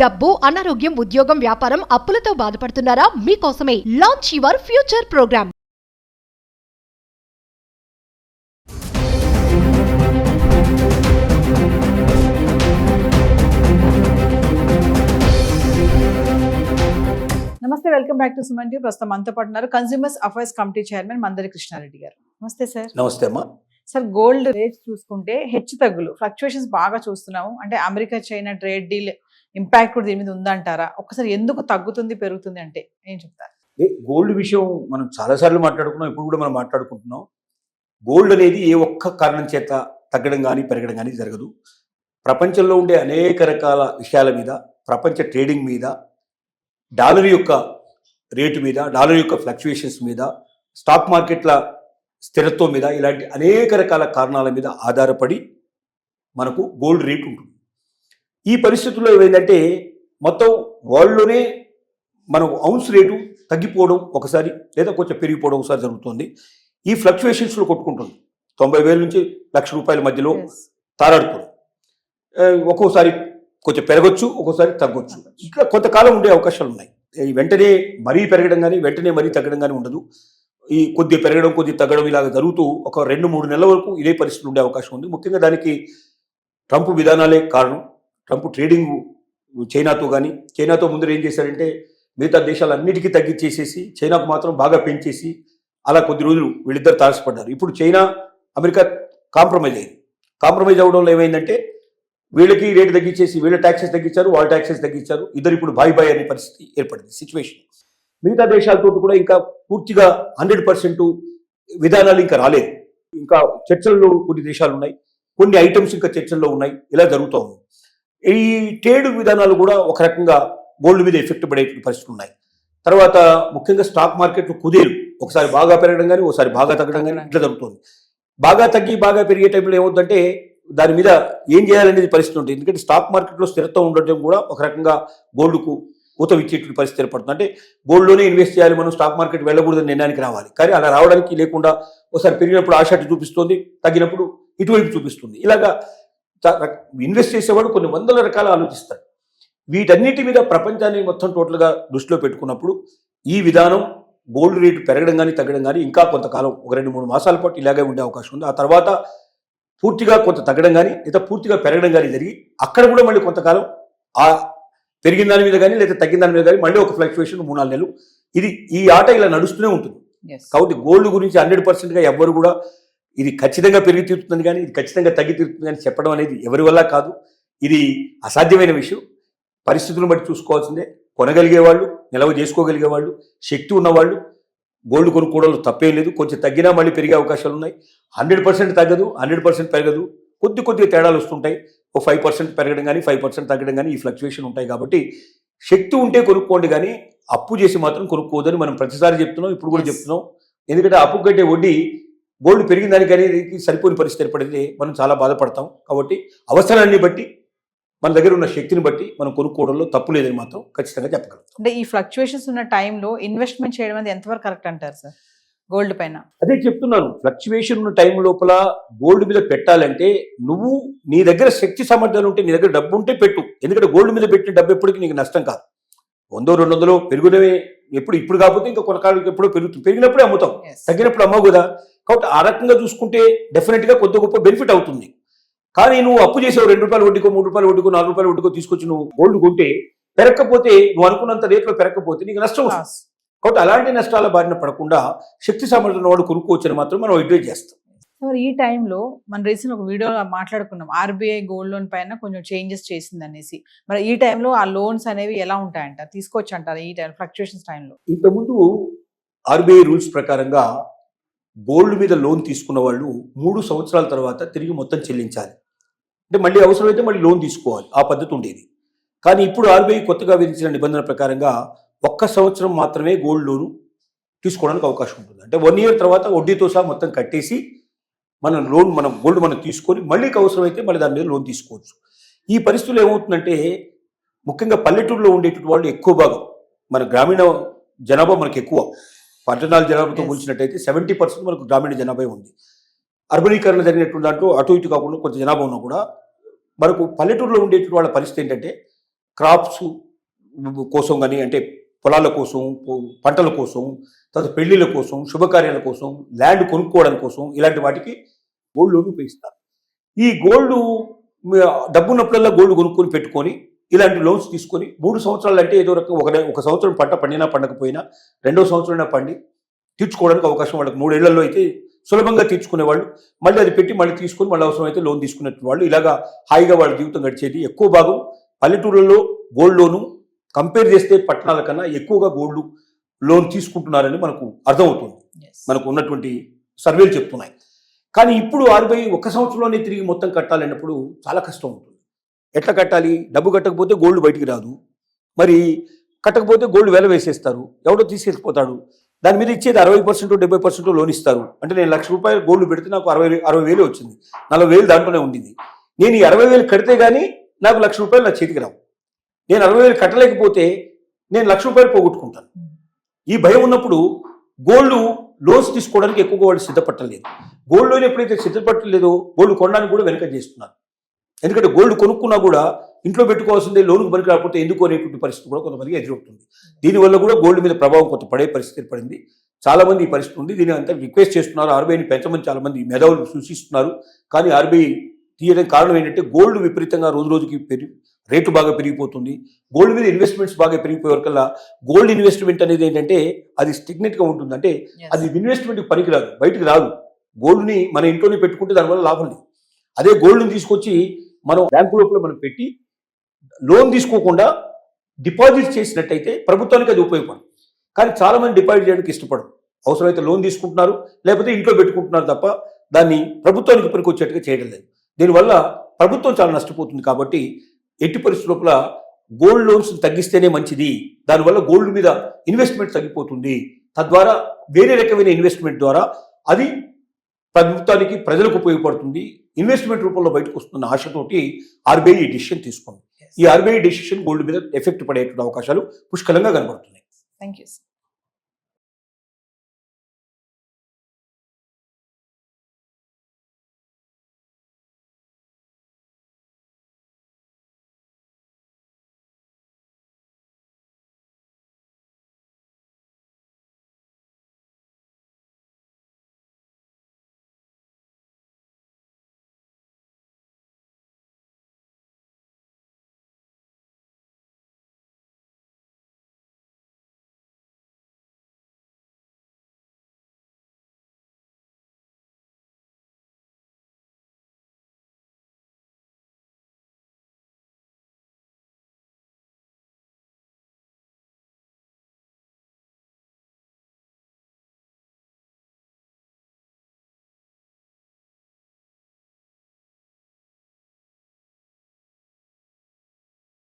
డబ్బు, అనారోగ్యం, ఉద్యోగం, వ్యాపారం, అప్పులతో బాధపడుతున్నారా? మీకోసమే launch your future programme. Namaste, welcome back to Suman TV. ప్రస్తుతం మనతో పాటు ఉన్నారు consumers affairs committee chairman Mandari Krishnareddy గారు. నమస్తే సార్. నమస్తే అమ్మా. సార్, గోల్డ్ రేట్ చూసుకుంటే హెచ్చు తగ్గులు, ఫ్లక్చుయేషన్స్ బాగా చూస్తున్నాము. అంటే America China trade deal impact కూడా దీని మీద ఉందంటారా? ఒక్కసారి ఎందుకు తగ్గుతుంది పెరుగుతుంది అంటే ఏం చెప్తారు? గోల్డ్ విషయం మనం చాలాసార్లు మాట్లాడుకున్నాం, ఇప్పుడు కూడా మనం మాట్లాడుకుంటున్నాం. గోల్డ్ అనేది ఏ ఒక్క కారణం చేత తగ్గడం కానీ పెరగడం కానీ జరగదు. ప్రపంచంలో ఉండే అనేక రకాల విషయాల మీద, ప్రపంచ ట్రేడింగ్ మీద, డాలర్ యొక్క రేటు మీద, డాలర్ యొక్క ఫ్లక్చుయేషన్స్ మీద, స్టాక్ మార్కెట్ల స్థిరత్వం మీద, ఇలాంటి అనేక రకాల కారణాల మీద ఆధారపడి మనకు గోల్డ్ రేట్ ఉంటుంది. ఈ పరిస్థితుల్లో ఏమైందంటే మొత్తం వరల్డ్లోనే మనం ఔన్స్ రేటు తగ్గిపోవడం ఒకసారి, లేదా కొంచెం పెరిగిపోవడం ఒకసారి జరుగుతుంది. ఈ ఫ్లక్చుయేషన్స్లో కొట్టుకుంటుంది. 90,000 నుంచి ₹1,00,000 మధ్యలో తారాడుతుంది. ఒక్కోసారి కొంచెం పెరగచ్చు, ఒక్కోసారి తగ్గొచ్చు. ఇట్లా కొంతకాలం ఉండే అవకాశాలు ఉన్నాయి. వెంటనే మరీ పెరగడం కానీ వెంటనే మరీ తగ్గడం కానీ ఉండదు. ఈ కొద్ది పెరగడం కొద్ది తగ్గడం ఇలాగ జరుగుతూ ఒక 2-3 నెలల వరకు ఇదే పరిస్థితులు ఉండే అవకాశం ఉంది. ముఖ్యంగా దానికి ట్రంప్ విధానాలే కారణం. ట్రంప్ ట్రేడింగ్ చైనాతో ముందర ఏం చేశారంటే మిగతా దేశాలన్నిటికీ తగ్గించేసేసి చైనాకు మాత్రం బాగా పెంచేసి అలా కొద్ది రోజులు వీళ్ళిద్దరు తారసపడ్డారు. ఇప్పుడు చైనా అమెరికా కాంప్రమైజ్ అయింది. కాంప్రమైజ్ అవ్వడంలో ఏమైందంటే వీళ్ళకి రేటు తగ్గించేసి వీళ్ళ ట్యాక్సెస్ తగ్గించారు, వాళ్ళ ట్యాక్సెస్ తగ్గించారు. ఇద్దరు ఇప్పుడు బాయ్ అనే పరిస్థితి ఏర్పడింది, సిచ్యువేషన్. మిగతా దేశాలతో కూడా ఇంకా పూర్తిగా 100% విధానాలు ఇంకా రాలేదు. ఇంకా చర్చల్లో కొన్ని దేశాలు ఉన్నాయి, కొన్ని ఐటమ్స్ ఇంకా చర్చల్లో ఉన్నాయి. ఇలా జరుగుతూ ఉంది. ఈ ట్రేడ్ విధానాలు కూడా ఒక రకంగా గోల్డ్ మీద ఎఫెక్ట్ పడే పరిస్థితులు ఉన్నాయి. తర్వాత ముఖ్యంగా స్టాక్ మార్కెట్ కుదేలు ఒకసారి బాగా పెరగడం కానీ ఒకసారి బాగా తగ్గడం కానీ ఇట్లా జరుగుతుంది. బాగా తగ్గి బాగా పెరిగే టైంలో ఏమవుతుందంటే దాని మీద ఏం చేయాలనేది పరిస్థితి ఉంటుంది. ఎందుకంటే స్టాక్ మార్కెట్లో స్థిరత్వం ఉండటం కూడా ఒక రకంగా గోల్డ్కు ఊతం ఇచ్చేటువంటి పరిస్థితి ఏర్పడుతుంది. అంటే గోల్డ్లోనే ఇన్వెస్ట్ చేయాలి, మనం స్టాక్ మార్కెట్ వెళ్ళకూడదని నిర్ణయానికి రావాలి. కానీ అలా రావడానికి లేకుండా ఒకసారి పెరిగినప్పుడు ఆశ అటు చూపిస్తుంది, తగ్గినప్పుడు ఇటువైపు చూపిస్తుంది. ఇలాగా ఇన్వెస్ట్ చేసేవాడు కొన్ని వందల రకాల ఆలోచిస్తాడు. వీటన్నిటి మీద ప్రపంచాన్ని మొత్తం టోటల్గా దృష్టిలో పెట్టుకున్నప్పుడు ఈ విధానం గోల్డ్ రేటు పెరగడం కానీ తగ్గడం కానీ ఇంకా కొంతకాలం ఒక 2-3 మాసాల పాటు ఇలాగే ఉండే అవకాశం ఉంది. ఆ తర్వాత పూర్తిగా కొంత తగ్గడం కానీ లేదా పూర్తిగా పెరగడం కానీ జరిగి అక్కడ కూడా మళ్ళీ కొంతకాలం ఆ పెరిగిన దాని మీద కానీ లేదా తగ్గిన దాని మీద కానీ మళ్ళీ ఒక ఫ్లక్చుయేషన్ 3-4 నెలలు ఈ ఆట ఇలా నడుస్తూనే ఉంటుంది. కాబట్టి గోల్డ్ గురించి 100%గా ఎవ్వరు కూడా ఇది ఖచ్చితంగా పెరిగి తీరుతుంది కానీ ఇది ఖచ్చితంగా తగ్గి తీరుతుంది కానీ చెప్పడం అనేది ఎవరి వల్ల కాదు. ఇది అసాధ్యమైన విషయం. పరిస్థితులను బట్టి చూసుకోవాల్సిందే. కొనగలిగే వాళ్ళు, నిల్వ చేసుకోగలిగే వాళ్ళు, శక్తి ఉన్నవాళ్ళు గోల్డ్ కొనుక్కోవడంలో తప్పేం లేదు. కొంచెం తగ్గినా మళ్ళీ పెరిగే అవకాశాలు ఉన్నాయి. 100% తగ్గదు, 100% పెరగదు. కొద్దిగా తేడాలు వస్తుంటాయి. ఒక 5% పెరగడం కానీ 5% తగ్గడం కానీ ఈ ఫ్లక్చుయేషన్ ఉంటాయి. కాబట్టి శక్తి ఉంటే కొనుక్కోండి, కానీ అప్పు చేసి మాత్రం కొనుక్కోవద్దని మనం ప్రతిసారి చెప్తున్నాం, ఇప్పుడు కూడా చెప్తున్నాం. ఎందుకంటే అప్పు కట్టే వడ్డీ గోల్డ్ పెరిగిన దానికి అనేది సరిపోని పరిస్థితి ఏర్పడితే మనం చాలా బాధపడతాం. కాబట్టి అవసరాన్ని బట్టి మన దగ్గర ఉన్న శక్తిని బట్టి మనం కొనుక్కోవడంలో తప్పు లేదని మాత్రం ఖచ్చితంగా చెప్పగలుగుతాం. అంటే ఈ ఫ్లక్చుయేషన్స్ ఉన్న టైంలో ఇన్వెస్ట్మెంట్ చేయడం అనేది ఎంతవరకు కరెక్ట్ అంటారు సార్ గోల్డ్ పైన? అదే చెప్తున్నాను, ఫ్లక్చుయేషన్ ఉన్న టైం లోపల గోల్డ్ మీద పెట్టాలంటే నువ్వు నీ దగ్గర శక్తి సామర్థ్యాలు ఉంటే, నీ దగ్గర డబ్బు ఉంటే పెట్టు. ఎందుకంటే గోల్డ్ మీద పెట్టిన డబ్బు ఎప్పటికీ నీకు నష్టం కాదు. 100-200 పెరుగునవే ఇప్పుడు కాకపోతే ఇంకా కొనకాలం ఎప్పుడో పెరుగుతుంది. పెరిగినప్పుడే అమ్ముతాం, తగ్గినప్పుడు అమ్మవు కదా. కాబట్టి ఆ రకంగా చూసుకుంటే డెఫినెట్గా కొద్ది గొప్ప బెనిఫిట్ అవుతుంది. కానీ నువ్వు అప్పు చేసావు, ₹2 వడ్డీకో, ₹3 వడ్డీకో, ₹4 వడ్డీకో తీసుకొచ్చి నువ్వు గోల్డ్ కొంటే పెరగకపోతే, నువ్వు అనుకున్నంత రేట్లో పెరగకపోతే నీకు నష్టం వస్తుంది. కాబట్టి అలాంటి నష్టాల బారిన పడకుండా శక్తి సామర్థ్యం వాడు కొనుక్కోవచ్చని మాత్రం మనం అడ్వైజ్ చేస్తాం. మరి ఈ టైంలో మనం రీసెంట్ ఒక వీడియోలో మాట్లాడుకున్నాం, ఆర్బీఐ గోల్డ్ లోన్ పైన కొంచెం చేంజెస్ చేసింది అనేసి. మరి ఈ టైంలో ఆ లోన్స్ అనేవి ఎలా ఉంటాయంట, తీసుకోవచ్చు అంటారు ఈ టైం ఫ్లక్చుయేషన్స్ టైంలో? ఇంతకుముందు ఆర్బీఐ రూల్స్ ప్రకారంగా గోల్డ్ మీద లోన్ తీసుకున్న వాళ్ళు 3 సంవత్సరాల తర్వాత తిరిగి మొత్తం చెల్లించాలి. అంటే మళ్ళీ అవసరమైతే మళ్ళీ లోన్ తీసుకోవాలి, ఆ పద్ధతి ఉండేది. కానీ ఇప్పుడు ఆర్బీఐ కొత్తగా విధించిన నిబంధన ప్రకారంగా 1 సంవత్సరం మాత్రమే గోల్డ్ లోను తీసుకోవడానికి అవకాశం ఉంటుంది. అంటే 1 ఇయర్ తర్వాత వడ్డీతో సహా మొత్తం కట్టేసి మనం గోల్డ్ మనం తీసుకొని మళ్ళీ అవసరమైతే మళ్ళీ దాని మీద లోన్ తీసుకోవచ్చు. ఈ పరిస్థితుల్లో ఏమవుతుందంటే ముఖ్యంగా పల్లెటూరులో ఉండేటువంటి వాళ్ళు ఎక్కువ భాగం, మన గ్రామీణ జనాభా మనకు ఎక్కువ, పట్టణాల జనాభాతో పోల్చినట్టయితే 70% మనకు గ్రామీణ జనాభా ఉంది. అర్బనీకరణ జరిగినటువంటి దాంట్లో అటు ఇటు కాకుండా కొంత జనాభా ఉన్నా కూడా మనకు పల్లెటూరులో ఉండేటువంటి వాళ్ళ పరిస్థితి ఏంటంటే క్రాప్స్ కోసం కానీ, అంటే పొలాల కోసం, పంటల కోసం, తర్వాత పెళ్లిళ్ళ కోసం, శుభకార్యాల కోసం, ల్యాండ్ కొనుక్కోవడం కోసం, ఇలాంటి వాటికి గోల్డ్ లోన్ ఉపయోగిస్తారు. ఈ గోల్డ్ డబ్బున్నప్పుడల్లా గోల్డ్ కొనుక్కొని పెట్టుకొని ఇలాంటి లోన్స్ తీసుకొని 3 సంవత్సరాలు అంటే ఏదో రకం ఒక సంవత్సరం పంట పండినా పండకపోయినా 2వ సంవత్సరం పండి తీర్చుకోవడానికి అవకాశం వాళ్ళకి 3 ఏళ్లలో అయితే సులభంగా తీర్చుకునేవాళ్ళు. మళ్ళీ అది పెట్టి మళ్ళీ తీసుకొని మళ్ళీ అవసరమైతే లోన్ తీసుకునే వాళ్ళు. ఇలాగా హాయిగా వాళ్ళ జీవితం గడిచేది. ఎక్కువ భాగం పల్లెటూళ్ళలో గోల్డ్ లోను కంపేర్ చేస్తే పట్టణాల కన్నా ఎక్కువగా గోల్డ్ లోన్ తీసుకుంటున్నారని మనకు అర్థమవుతుంది. మనకు ఉన్నటువంటి సర్వేలు చెప్తున్నాయి. కానీ ఇప్పుడు RBI 1 సంవత్సరంలోనే తిరిగి మొత్తం కట్టాలన్నప్పుడు చాలా కష్టం ఉంటుంది. ఎట్లా కట్టాలి? డబ్బు కట్టకపోతే గోల్డ్ బయటికి రాదు. మరి కట్టకపోతే గోల్డ్ వెల వేసేస్తారు, ఎవడో తీసుకెళ్ళిపోతాడు. దాని మీద ఇచ్చేది 60% 70% లోన్ ఇస్తారు. అంటే నేను ₹1,00,000 గోల్డ్ పెడితే నాకు 60,000 వచ్చింది, 40,000 దాంట్లోనే ఉండింది. నేను ఈ 60,000 కడితే కానీ నాకు ₹1,00,000 నా చేతికి రావు. నేను 60,000 కట్టలేకపోతే నేను ₹1,00,000 పోగొట్టుకుంటాను. ఈ భయం ఉన్నప్పుడు గోల్డ్ లోన్స్ తీసుకోవడానికి ఎక్కువగా వాళ్ళు సిద్ధపట్టలేదు. గోల్డ్ లోన్ ఎప్పుడైతే సిద్ధపట్టలేదో గోల్డ్ కొనడానికి కూడా వెనక చేస్తున్నారు. ఎందుకంటే గోల్డ్ కొనుక్కున్నా కూడా ఇంట్లో పెట్టుకోవాల్సిందే, లోన్కి పనికి రాకపోతే ఎందుకు అనేటువంటి పరిస్థితి కూడా కొంతమందికి ఎదురవుతుంది. దీనివల్ల కూడా గోల్డ్ మీద ప్రభావం కొంత పడే పరిస్థితి ఏర్పడింది. చాలా మంది ఈ పరిస్థితి ఉంది. దీని అంతా రిక్వెస్ట్ చేస్తున్నారు, RBIని పెంచమని చాలా మంది మేధావులు సూచిస్తున్నారు. కానీ RBI తీయడానికి కారణం ఏంటంటే గోల్డ్ విపరీతంగా రోజు రోజుకి రేటు బాగా పెరిగిపోతుంది. గోల్డ్ మీద ఇన్వెస్ట్మెంట్స్ బాగా పెరిగిపోయే వరకల్లా గోల్డ్ ఇన్వెస్ట్మెంట్ అనేది ఏంటంటే అది స్టిగ్నెట్గా ఉంటుంది. అంటే అది ఇన్వెస్ట్మెంట్కి పనికిరాదు, బయటికి రాదు. గోల్డ్ని మన ఇంట్లోనే పెట్టుకుంటే దానివల్ల లాభం లేదు. అదే గోల్డ్ని తీసుకొచ్చి మనం బ్యాంకు లోపల మనం పెట్టి లోన్ తీసుకోకుండా డిపాజిట్ చేసినట్టయితే ప్రభుత్వానికి అది ఉపయోగపడదు. కానీ చాలా మంది డిపాజిట్ చేయడానికి ఇష్టపడరు. అవసరమైతే లోన్ తీసుకుంటున్నారు, లేకపోతే ఇంట్లో పెట్టుకుంటున్నారు తప్ప దాన్ని ప్రభుత్వానికి పనికొచ్చేట్టుగా చేయడం లేదు. దీనివల్ల ప్రభుత్వం చాలా నష్టపోతుంది. కాబట్టి ఎట్టి పరిస్థితుల లోపల గోల్డ్ లోన్స్ తగ్గిస్తేనే మంచిది. దానివల్ల గోల్డ్ మీద ఇన్వెస్ట్మెంట్ తగ్గిపోతుంది. తద్వారా వేరే రకమైన ఇన్వెస్ట్మెంట్ ద్వారా అది ప్రభుత్వానికి, ప్రజలకు ఉపయోగపడుతుంది. ఇన్వెస్ట్మెంట్ రూపంలో బయటకు వస్తున్న ఆశతోటి RBI ఈ డిసిషన్ తీసుకుంది. ఈ RBI డిసిషన్ గోల్డ్ మీద ఎఫెక్ట్ పడేటువంటి అవకాశాలు పుష్కలంగా కనబడుతున్నాయి. Thank you.